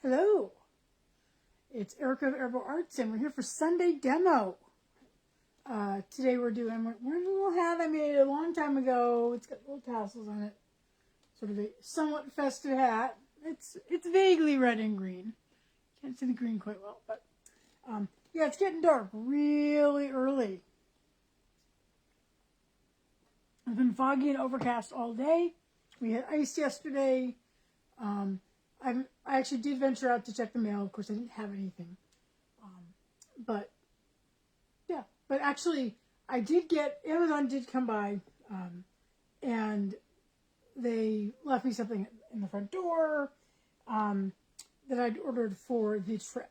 Hello, it's Erica of Erbo Arts, and we're here for Sunday demo. Today we're doing one little hat I made a long time ago. It's got little tassels on it, sort of a somewhat festive hat. It's vaguely red and green. Can't see the green quite well, but yeah, it's getting dark really early. It's been foggy and overcast all day. We had ice yesterday. I actually did venture out to check the mail. Of course, I didn't have anything. But actually, Amazon did come by, and they left me something in the front door that I'd ordered for the trip,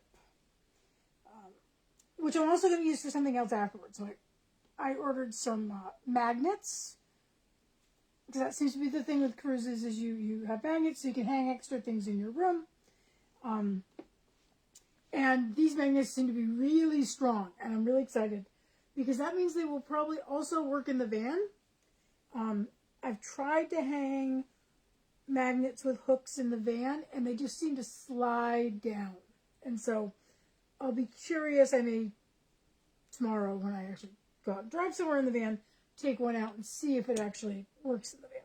which I'm also going to use for something else afterwards. So I ordered some magnets. Because that seems to be the thing with cruises is you have magnets so you can hang extra things in your room. And these magnets seem to be really strong, and I'm really excited because that means they will probably also work in the van. I've tried to hang magnets with hooks in the van, and they just seem to slide down. And so I'll be curious. I may tomorrow when I actually go out and drive somewhere in the van, take one out and see if it actually works in the van.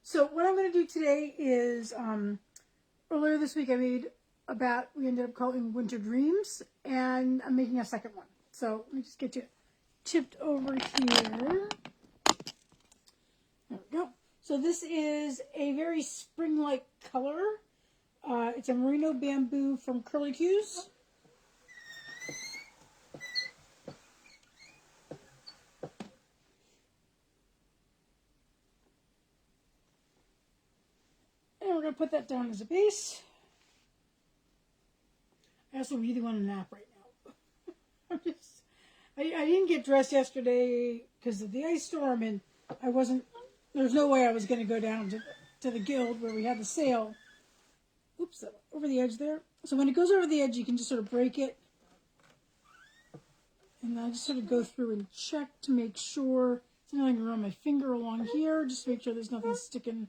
So what I'm going to do today is, earlier this week I made a bat we ended up calling Winter Dreams, and I'm making a second one. So let me just get you tipped over here. There we go. So this is a very spring-like color. It's a merino bamboo from Curly Cues. And we're going to put that down as a base. I also really want a nap right now. I didn't get dressed yesterday because of the ice storm, and there's no way I was going to go down to the guild where we had the sale. Oops, over the edge there. So when it goes over the edge, you can just sort of break it. And I just sort of go through and check to make sure. Sometimes I can run my finger along here just to make sure there's nothing sticking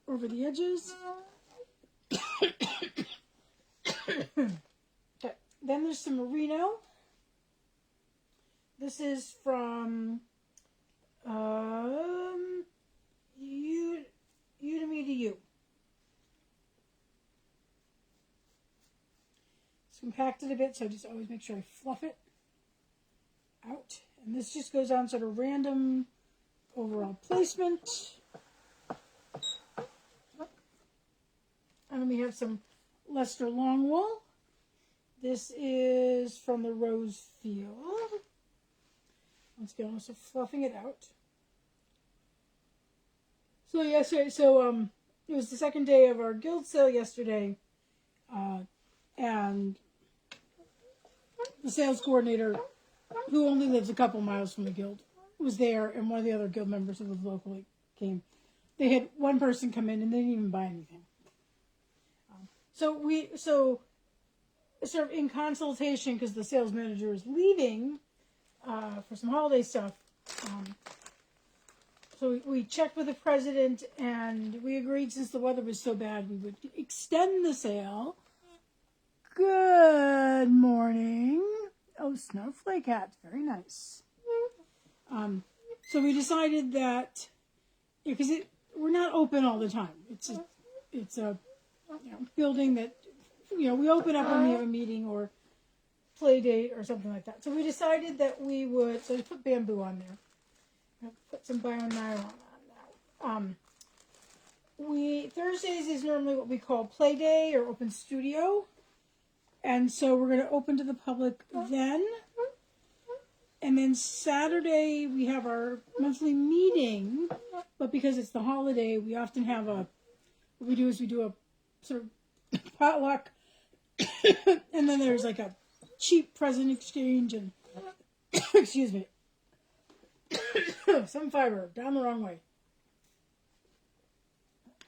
over the edges. Okay. Then there's some merino. This is from Udemy to You. It's compacted a bit, so I just always make sure I fluff it out. And this just goes on sort of random overall placement. And then we have some Leicester Longwool. This is from the Rose Field. Once again, also fluffing it out. So yesterday, it was the second day of our guild sale yesterday, and the sales coordinator, who only lives a couple miles from the guild, was there, and one of the other guild members who live locally came. They had one person come in, and they didn't even buy anything. So sort of in consultation, because the sales manager is leaving for some holiday stuff. So we checked with the president, and we agreed, since the weather was so bad, we would extend the sale. Good morning. Oh, snowflake hats, very nice. So we decided that, because we're not open all the time. It's a building that, we open up when we have a meeting or play date or something like that. So we decided that we would, so we put bamboo on there. I'll put some bio-nylon on now. Thursdays is normally what we call play day or open studio. And so we're going to open to the public then. And then Saturday we have our monthly meeting. But because it's the holiday, we often have what we do a sort of potluck. And then there's like a cheap present exchange and, excuse me, some fiber down the wrong way.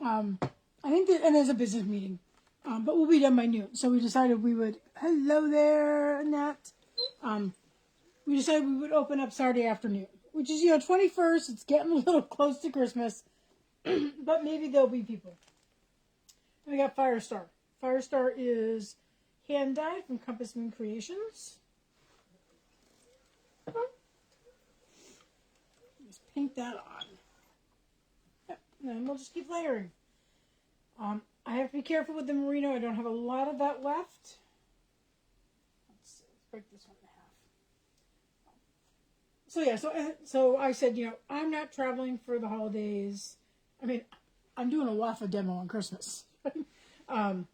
I think and there's a business meeting, but we'll be done by noon. So we decided we would, hello there, Nat. We decided we would open up Saturday afternoon, which is, 21st. It's getting a little close to Christmas, but maybe there'll be people. And we got Firestar. Firestar is hand dyed from Compass Moon Creations. Just paint that on. Yep, and then we'll just keep layering. I have to be careful with the merino. I don't have a lot of that left. Let's break this one in half. So I said, I'm not traveling for the holidays. I mean, I'm doing a waffle demo on Christmas. And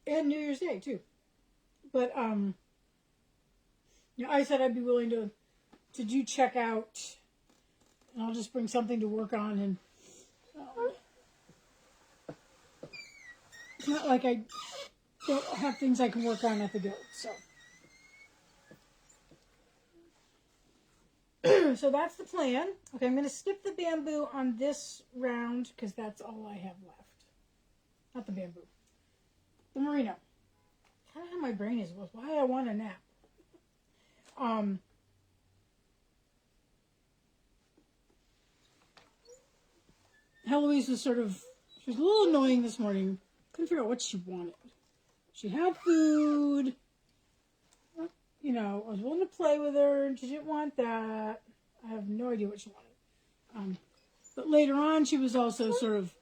New Year's Day, too. But, I said I'd be willing to do checkout. And I'll just bring something to work on. And it's not like I don't have things I can work on at the guild, so. So that's the plan. Okay, I'm going to skip the bamboo on this round because that's all I have left. Not the bamboo. The merino. Kind of how my brain is. Why I want a nap. Heloise was she was a little annoying this morning. Couldn't figure out what she wanted. She had food. I was willing to play with her, and she didn't want that. I have no idea what she wanted. But later on, she was also sort of,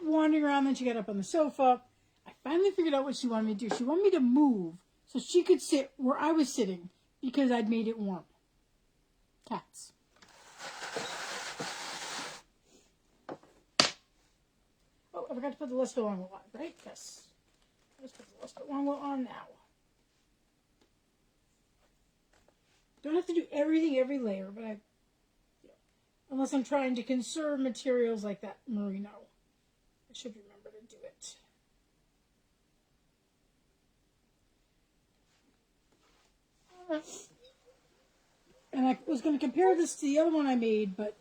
wandering around. Then she got up on the sofa. I finally figured out what she wanted me to do. She wanted me to move so she could sit where I was sitting because I'd made it warm. Cats. Oh, I forgot to put the Lister Longwood on, right? Yes. Let's put the Lister Longwood on now. Don't have to do everything, every layer, but unless I'm trying to conserve materials like that merino, I should remember to do it. And I was going to compare this to the other one I made, but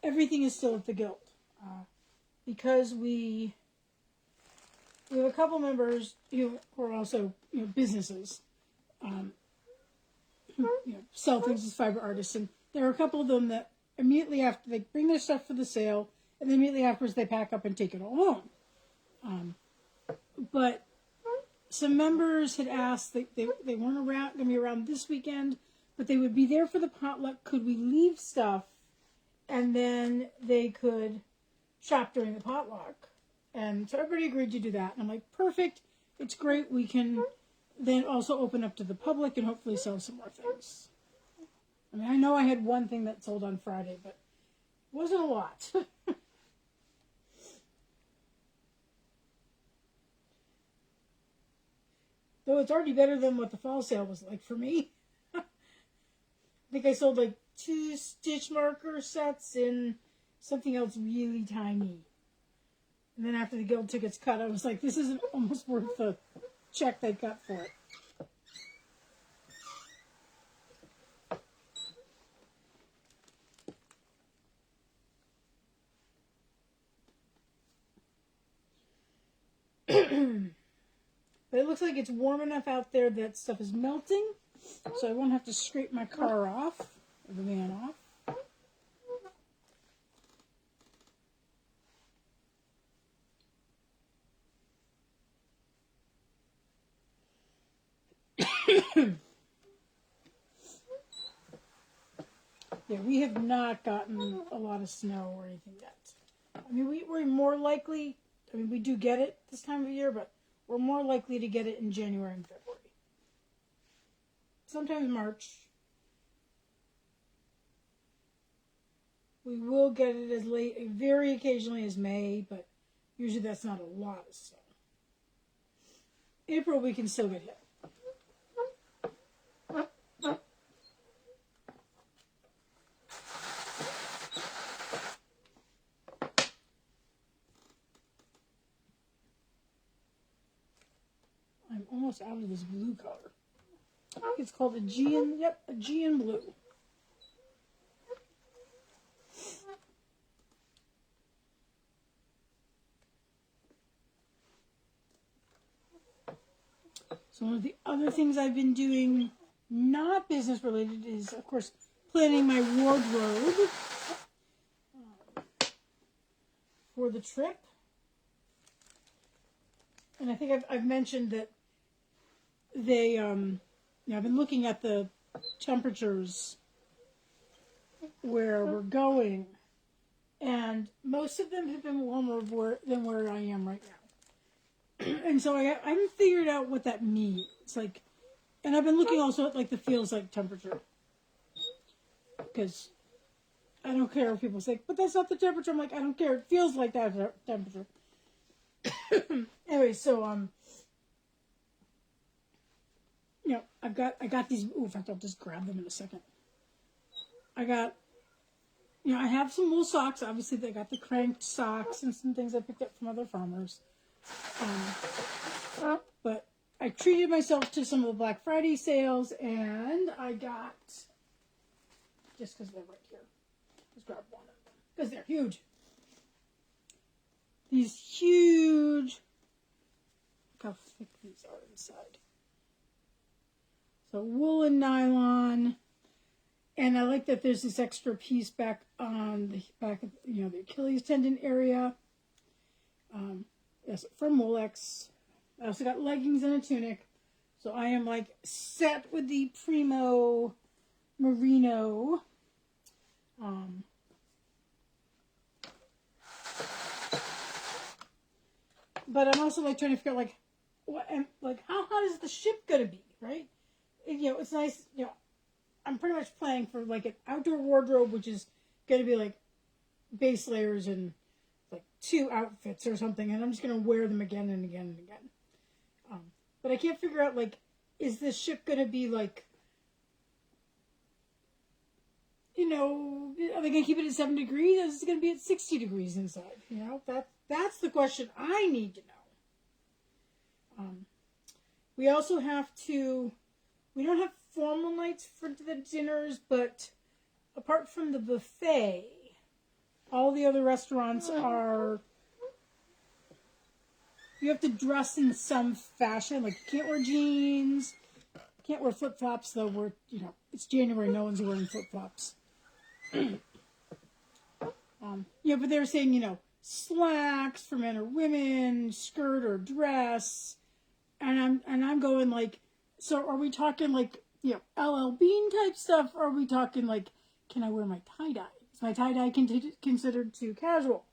everything is still at the guild. Because we have a couple members who are also businesses, who sell things as fiber artists, and there are a couple of them that immediately after they bring their stuff for the sale, and then immediately afterwards they pack up and take it all home. But some members had asked that they weren't going to be around this weekend, but they would be there for the potluck. Could we leave stuff, and then they could shop during the potluck? And so everybody agreed to do that. And I'm like, perfect. It's great. We can then also open up to the public and hopefully sell some more things. I mean, I know I had one thing that sold on Friday, but it wasn't a lot. Though it's already better than what the fall sale was like for me. I think I sold like 2 stitch marker sets and something else really tiny. And then after the guild took its cut, I was like, this isn't almost worth the check they got for it. But it looks like it's warm enough out there that stuff is melting, so I won't have to scrape my car off, or the van off. Yeah, we have not gotten a lot of snow or anything yet. I mean, we're more likely, we do get it this time of year, but we're more likely to get it in January and February. Sometimes March. We will get it as late, very occasionally as May, but usually that's not a lot of snow. April we can still get hit. I'm almost out of this blue color. I think it's called Aegean, Aegean blue. So one of the other things I've been doing, not business related, is of course planning my wardrobe for the trip. and I think I've mentioned that they, I've been looking at the temperatures where we're going, and most of them have been warmer than where I am right now. And so I haven't figured out what that means. Like, and I've been looking also at like the feels like temperature, because I don't care if people say, but that's not the temperature. I'm like, I don't care. It feels like that temperature. Anyway, so I got these. In fact, I'll just grab them in a second. I got, I have some wool socks. Obviously, they got the cranked socks and some things I picked up from other farmers. But I treated myself to some of the Black Friday sales, and I got, just because they're right here, just grab one of them because they're huge. These huge. Look how thick these are inside. So wool and nylon, and I like that there's this extra piece back on the back of the Achilles tendon area. Yes, from Wolex. I also got leggings and a tunic, so I am like set with the Primo Merino. But I'm also like trying to figure out like what and like how hot is the ship gonna be, right? It's nice. I'm pretty much planning for like an outdoor wardrobe, which is gonna be like base layers and like 2 outfits or something, and I'm just gonna wear them again and again and again. But I can't figure out like, is this ship gonna be like, are they gonna keep it at 7 degrees? Or is it gonna be at 60 degrees inside? That's the question I need to know. We also have to. We don't have formal nights for the dinners, but apart from the buffet, all the other restaurants are. You have to dress in some fashion. Like, you can't wear jeans, can't wear flip flops, though it's January, no one's wearing flip flops. But they're saying, slacks for men or women, skirt or dress, and I'm going like, so are we talking like LL Bean type stuff, or are we talking like, can I wear my tie dye? Is my tie dye considered too casual?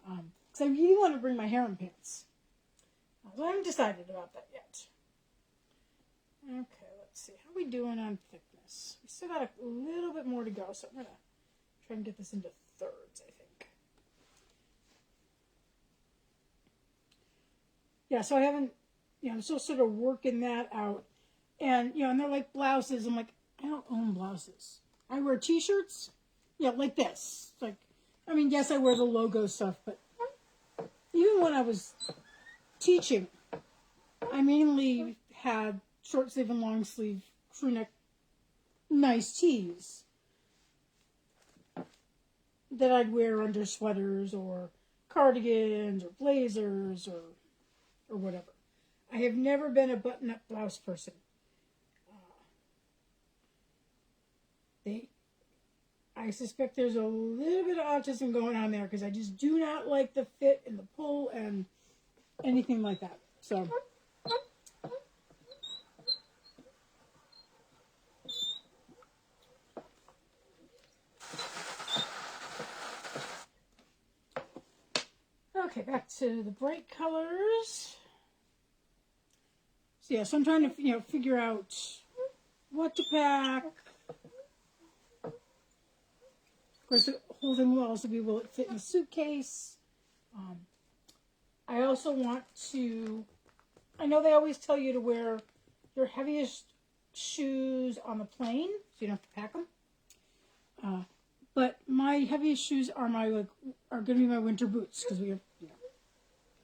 Because I really want to bring my harem pants. So I haven't decided about that yet. Okay, let's see. How are we doing on thickness? We still got a little bit more to go, so I'm going to try and get this into thirds, I think. Yeah, so I haven't, I'm still sort of working that out. And, and they're like blouses. I'm like, I don't own blouses. I wear t-shirts, like this. Like, yes, I wear the logo stuff, but even when I was teaching, I mainly had short sleeve and long sleeve crew neck nice tees that I'd wear under sweaters or cardigans or blazers or whatever. I have never been a button-up blouse person. I suspect there's a little bit of autism going on there because I just do not like the fit and the pull and anything like that. So. Okay, back to the bright colors. So I'm trying to figure out what to pack. Of course, the whole thing will also be, will it fit in a suitcase? I also want to. I know they always tell you to wear your heaviest shoes on the plane, so you don't have to pack them. But my heaviest shoes are going to be my winter boots because we have.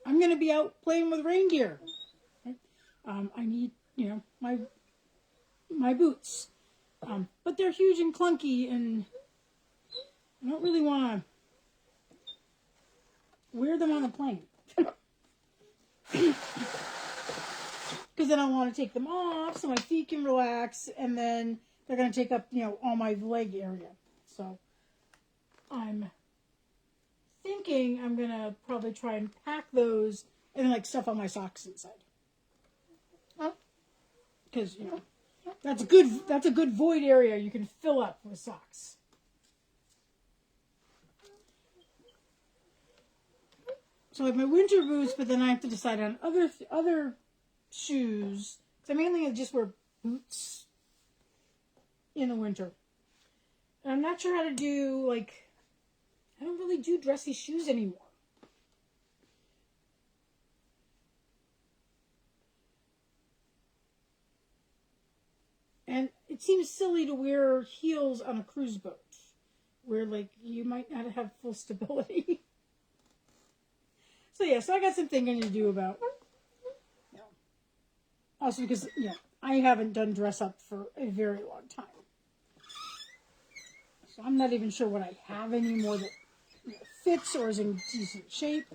I'm going to be out playing with reindeer. Right? I need my boots, but they're huge and clunky, and I don't really want to wear them on a plane. Because then I want to take them off so my feet can relax, and then they're going to take up, all my leg area. So I'm thinking I'm going to probably try and pack those and then like stuff on my socks inside. Because, you know, that's a good void area you can fill up with socks. So I have my winter boots, but then I have to decide on other shoes. So I mainly just wear boots in the winter. And I'm not sure how to do, like, I don't really do dressy shoes anymore. And it seems silly to wear heels on a cruise boat, where, like, you might not have full stability. So, yeah, so I got some thinking to do about, you know, also because, you know, I haven't done dress up for a very long time. So I'm not even sure what I have anymore that, you know, fits or is in decent shape.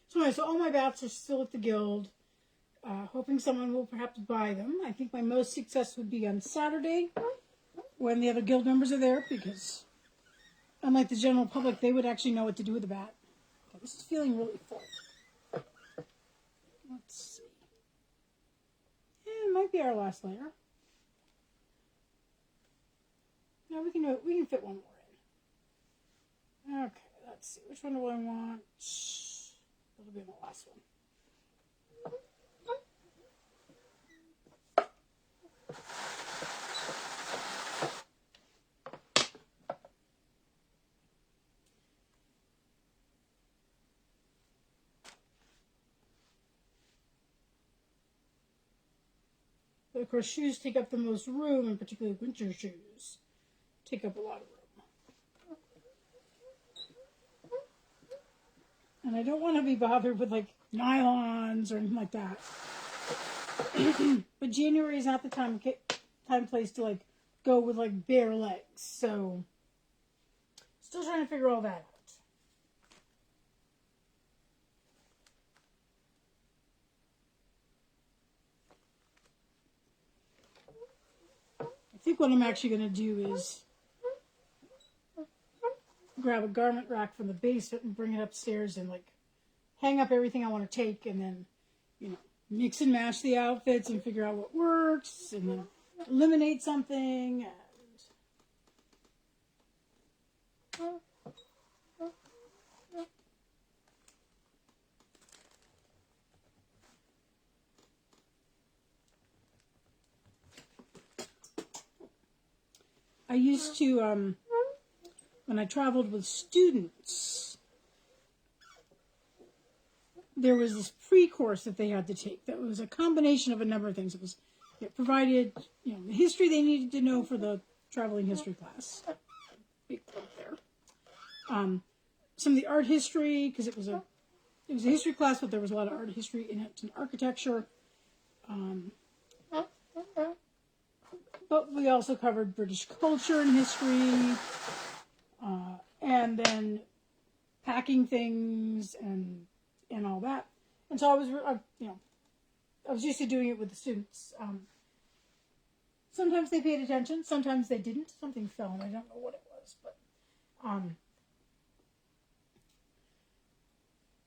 So anyway, so all my bats are still at the Guild. Hoping someone will perhaps buy them. I think my most success would be on Saturday when the other Guild members are there, because unlike the general public, they would actually know what to do with the bat. Okay, this is feeling really full. Let's see. It might be our last layer. No, we can do it. We can fit one more in. Okay, let's see. Which one do I want? That'll be the last one. But of course, shoes take up the most room, and particularly winter shoes take up a lot of room. And I don't want to be bothered with like nylons or anything like that. But January is not the time place to like go with like bare legs. So still trying to figure all that out. I think what I'm actually going to do is grab a garment rack from the basement and bring it upstairs and like hang up everything I want to take, and then, you know, mix and match the outfits and figure out what works, and then eliminate something. I used to, when I traveled with students, there was this pre-course that they had to take that was a combination of a number of things. It provided, you know, the history they needed to know for the traveling history class. Big quote there. Some of the art history, because it was a history class, but there was a lot of art history in it, and architecture. But we also covered British culture and history, and then packing things and all that. And so I was used to doing it with the students. Sometimes they paid attention, sometimes they didn't. Something fell, and I don't know what it was,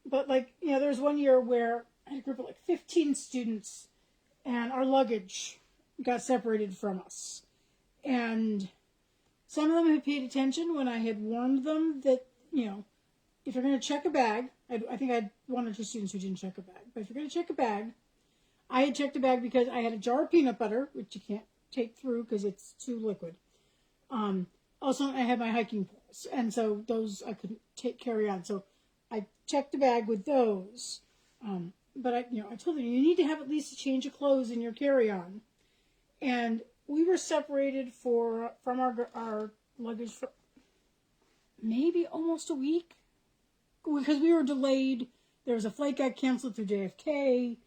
but like, you know, there was one year where I had a group of like 15 students, and our luggage got separated from us. And some of them had paid attention when I had warned them that, you know, if you're going to check a bag, I think I had one or two students who didn't check a bag, but if you're going to check a bag, I had checked a bag because I had a jar of peanut butter, which you can't take through because it's too liquid. Also, I had my hiking poles, and so those I couldn't carry on. So I checked the bag with those. But I told them, you need to have at least a change of clothes in your carry-on. And we were separated from our luggage for maybe almost a week, because we were delayed. There was a flight got canceled through JFK.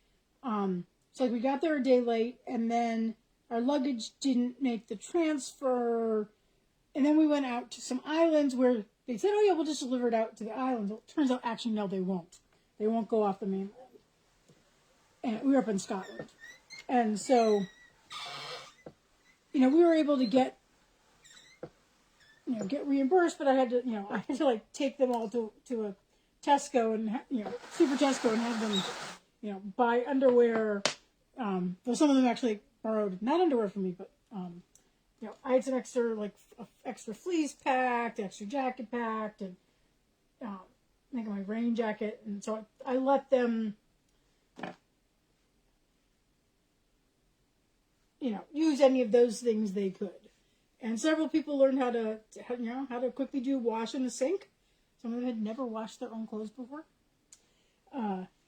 So like we got there a day late, and then our luggage didn't make the transfer. And then we went out to some islands where they said, oh yeah, we'll just deliver it out to the islands. Well, it turns out, actually, no, they won't. They won't go off the mainland. And we were up in Scotland. And so we were able to get reimbursed, but I had to, like take them all to a Tesco and, Super Tesco, and have them, buy underwear. Though some of them actually borrowed, not underwear from me, but, I had some extra, like, extra fleece packed, extra jacket packed, and, like my rain jacket. And so I let them, use any of those things they could. And several people learned how to quickly do wash in the sink. Some of them had never washed their own clothes before.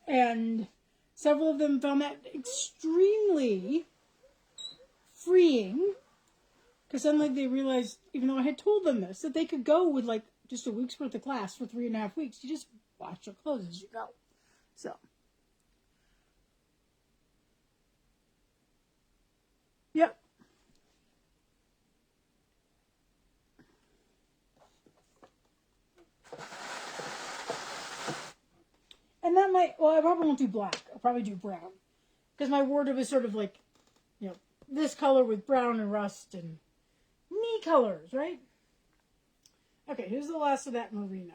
And several of them found that extremely freeing, because suddenly they realized, even though I had told them this, that they could go with like just a week's worth of class for 3.5 weeks. You just wash your clothes as you go. So, yep. And that might, well, I probably won't do black. I'll probably do brown. Because my wardrobe is sort of like, this color with brown and rust and me colors, right? Okay, here's the last of that merino.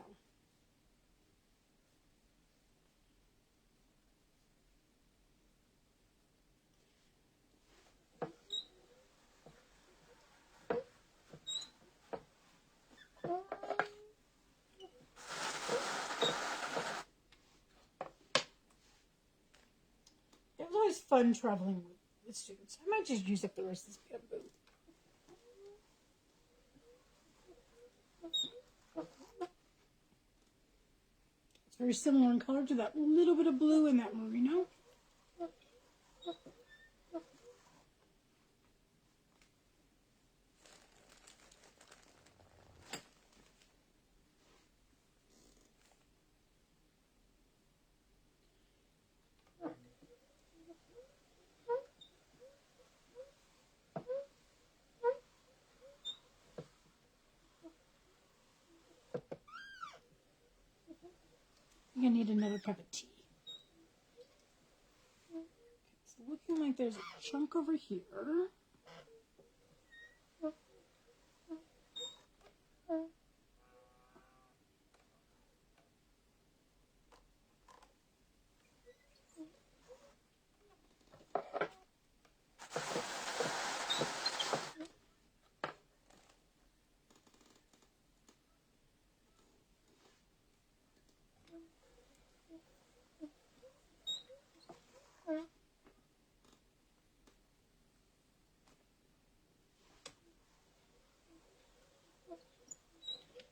It was always fun traveling with students. I might just use up the rest of this bamboo. It's very similar in color to that little bit of blue in that merino. I'm going to need another cup of tea. It's looking like there's a chunk over here.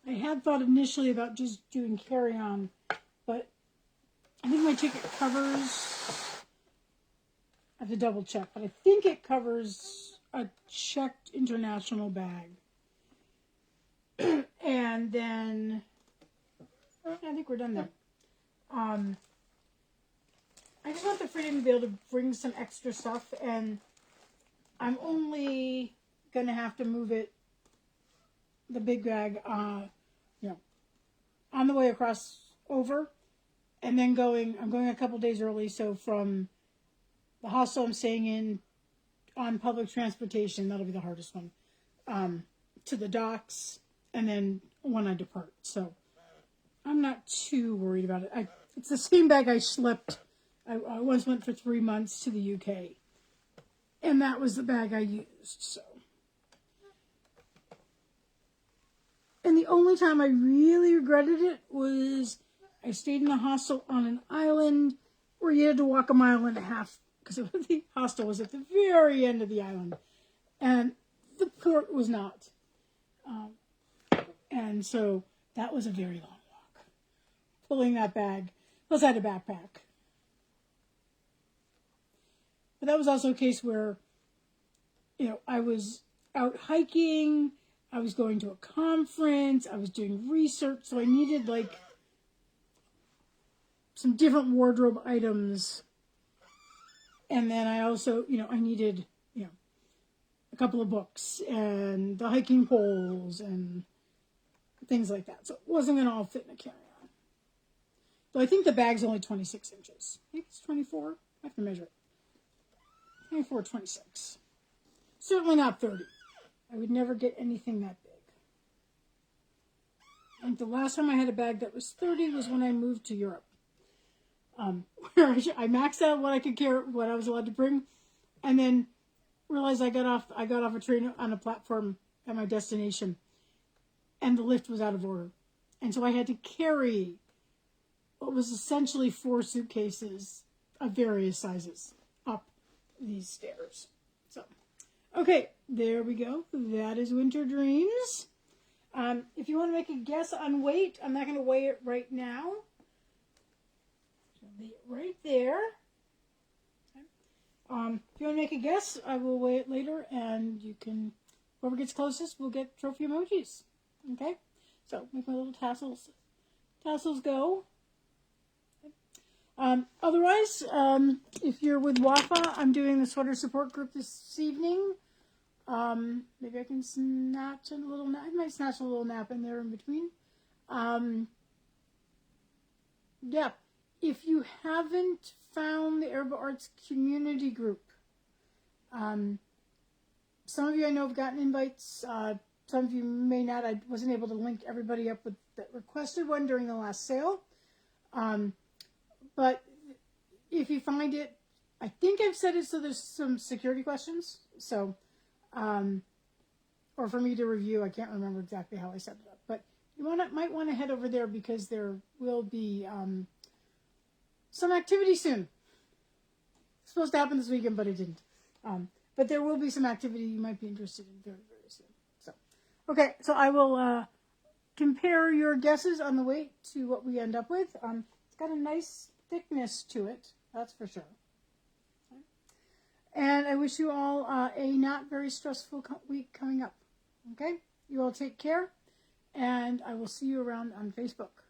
I had thought initially about just doing carry-on, but I think my ticket covers, I have to double check, but I think it covers a checked international bag. And then, I think we're done there. I just want the freedom to be able to bring some extra stuff, and I'm only going to have to move it, the big bag, on the way across over, and then I'm going a couple days early, so from the hostel I'm staying in on public transportation, that'll be the hardest one, to the docks, and then when I depart. So I'm not too worried about it. It's the same bag I schlepped. I once went for 3 months to the UK, and that was the bag I used, so. And the only time I really regretted it was I stayed in a hostel on an island where you had to walk 1.5 miles, because the hostel was at the very end of the island, and the port was not. And so that was a very long walk, pulling that bag. Plus I had a backpack. But that was also a case where, I was out hiking, I was going to a conference, I was doing research, so I needed, like, some different wardrobe items. And then I also, I needed, a couple of books and the hiking poles and things like that. So it wasn't going to all fit in a carry-on. So I think the bag's only 26 inches. I think it's 24. I have to measure it. 24, 26. certainly not 30. I would never get anything that big. I think the last time I had a bag that was 30 was when I moved to Europe. Where I maxed out what I could carry, what I was allowed to bring, and then realized I got off a train on a platform at my destination, and the lift was out of order. And so I had to carry what was essentially 4 suitcases of various sizes up these stairs. So, okay, there we go. That is Winter Dreams. If you want to make a guess on weight, I'm not going to weigh it right now. I'll lay it right there. Okay. If you want to make a guess, I will weigh it later, and you can, whoever gets closest will get trophy emojis. Okay? So, make my little tassels go. Otherwise, if you're with WAFA, I'm doing the sweater support group this evening. Maybe I can snatch a little nap. I might snatch a little nap in there in between. Yeah. If you haven't found the Aruba Arts community group, some of you I know have gotten invites. Some of you may not. I wasn't able to link everybody up with that requested one during the last sale. But if you find it, I think I've set it so there's some security questions. So, or for me to review, I can't remember exactly how I set it up. But you might want to head over there because there will be some activity soon. It's supposed to happen this weekend, but it didn't. But there will be some activity you might be interested in very, very soon. So, okay, so I will compare your guesses on the weight to what we end up with. It's got a nice thickness to it, that's for sure. Okay. And I wish you all a not very stressful week coming up. Okay? You all take care, and I will see you around on Facebook.